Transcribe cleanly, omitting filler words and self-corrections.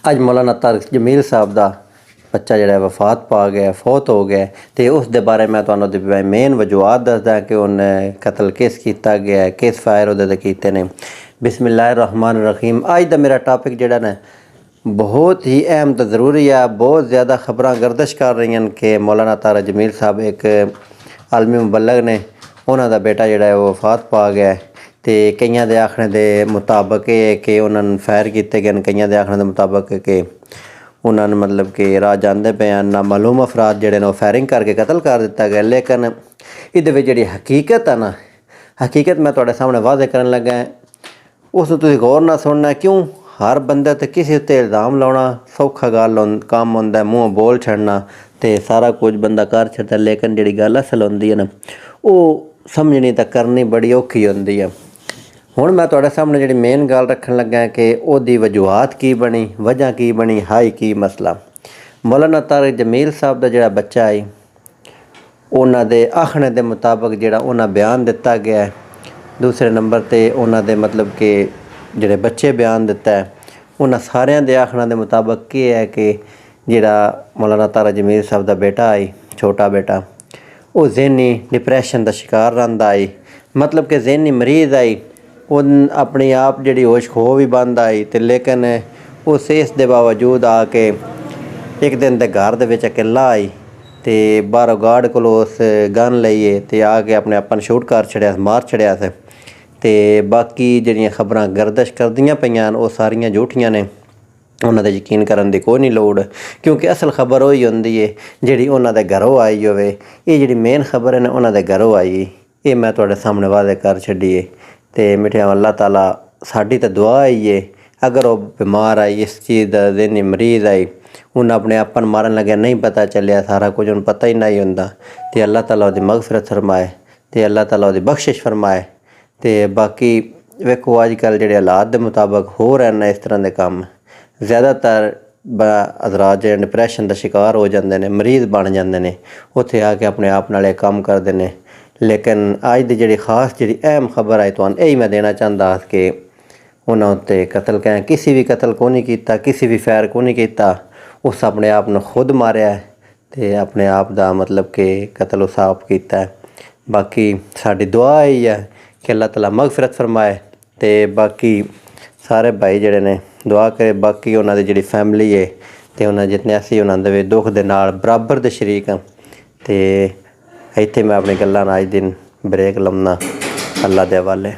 ਅੱਜ ਮੌਲਾਨਾ ਤਾਰਿਕ ਜਮੀਲ ਸਾਹਿਬ ਦਾ ਬੱਚਾ ਜਿਹੜਾ ਵਫਾਤ ਪਾ ਗਿਆ, ਫੌਤ ਹੋ ਗਿਆ, ਤੇ ਉਸ ਦੇ ਬਾਰੇ ਮੈਂ ਤੁਹਾਨੂੰ ਦੀ ਮੇਨ ਵਜੂਹਾਤ ਦੱਸਦਾ ਕਿ ਉਹਨੇ ਕਤਲ ਕਿਸ ਕੀਤਾ ਗਿਆ, ਕਿਸ ਫਾਇਰ ਉਹਦੇ ਤੇ ਕੀਤੇ ਨੇ। ਬਿਸਮਿल्लाह रहमान रहीम। ਅੱਜ ਦਾ ਮੇਰਾ ਟਾਪਿਕ ਜਿਹੜਾ ਨਾ बहुत ही अहम तो ज़रूरी है। बहुत ज़्यादा खबर गर्दिश कर रही हैं कि मौलाना तारिक जमील साहब एक आलमी मुबल्लग ने, उन्हों का बेटा जोड़ा है वो वफात पा गया है। तो कईयों के आखने के मुताबिक ये कि उन्होंने फायर किए गए, कईयों के आखने के मुताबिक कि उन्होंने मतलब कि राह जाते पे ना मालूम अफराद जोड़े ने फायरिंग करके कतल कर दिता गया। लेकिन ये जी हकीकत है ना, हकीकत मैं थोड़े सामने वादे कर लगा, उस गौर ना सुनना। क्यों हर बंदे तो किसी उत्ते इल्ज़ाम लाना सौखा गल काम होंदा, मूँह बोल छड़ना तो सारा कुछ बंदा कर छड़ता। लेकिन जी गल असल होंदी है ना, वो समझनी तो करनी बड़ी औखी होंदी है। हुण मैं तुहाडे सामने जी मेन गल रखन लगा कि ओदी वजूहात की बनी, वजह की बनी, हाई की मसला। मौलाना तारिक जमील साहब का जिहड़ा बच्चा है, उन्हां दे आखने के मुताबिक जिहड़ा उन्हां बयान दिता गया है, दूसरे नंबर ते उन्हां दे मतलब कि जिहड़े बच्चे बयान दिता है, उन्हां सारियां दे आखने के मुताबिक ये है कि जिहड़ा मौलाना तारिक जमील साहब का बेटा है, छोटा बेटा, वो ज़हनी डिप्रैशन का शिकार रहिंदा है। मतलब कि ज़हनी मरीज़ आई, उन अपनी आप जिहड़ी होश खो भी बंद आई, तो लेकिन उस इस दे बावजूद आके एक दिन दे घर दे विच अकेला आई तो बाहरों गार्ड कोलों उस गन लईए तो आके अपने आप शूट कर छड़िया, मार छड़िया से। तो बाकी जिहड़ियां खबरां गर्दिश करदियां पईयां वो सारियां झूठियां ने, उन्हां ते यकीन करन दी कोई नहीं लोड़, क्योंकि असल खबर वही होंदी है जिहड़ी उन्हां दे घरों आई होवे। ये जिहड़ी मेन खबर है ना उन्हां दे घरों आई, ये मैं तुहाडे सामने वादे कर छड्डी है। तो मिठिया अल्लाह ताला साडी तो दुआ ही है, अगर वो बीमार आई, इस चीज़ का ज़हनी मरीज़ आई, उन्हें अपने आपन मारन लगे नहीं पता चलिया, सारा कुछ उन्हें पता ही नहीं होंदा, तो अल्लाह ताला उहदी मगफिरत फरमाए, तो अल्लाह ताला उहदी बख्शिश फरमाए। तो बाकी वेखो अजकल जिहड़े हालात के मुताबिक हो रहे हैं इस तरह के काम, ज़्यादातर हज़रात जो डिप्रैशन का शिकार हो जाते हैं, मरीज़ बन जाते हैं, उत्थे आके अपने आप नाल काम करते हैं। लेकिन अज की जी खास जी अहम खबर है तो यही मैं देना चाहता कि उन्होंने उत्ते कतल कहें किसी भी कतल को नहीं किया, किसी भी फायर को नहीं किया, उस अपने आप ने खुद मारिया है तो अपने आप का मतलब कि कतल उस आप किया है। बाकी साड़ी दुआ ही है कि अल्लाह ताला मगफिरत फरमाए। तो बाकी सारे भाई जड़े ने दुआ करे, बाकी उन्होंने जी फैमिली है तो उन्हें जितने असी उन्होंने दुख के नाल बराबर दे शरीक हैं। तो इत्थे मैं अपनी गल्लां अज दिन ब्रेक लाउना, अल्लाह दे हवाले।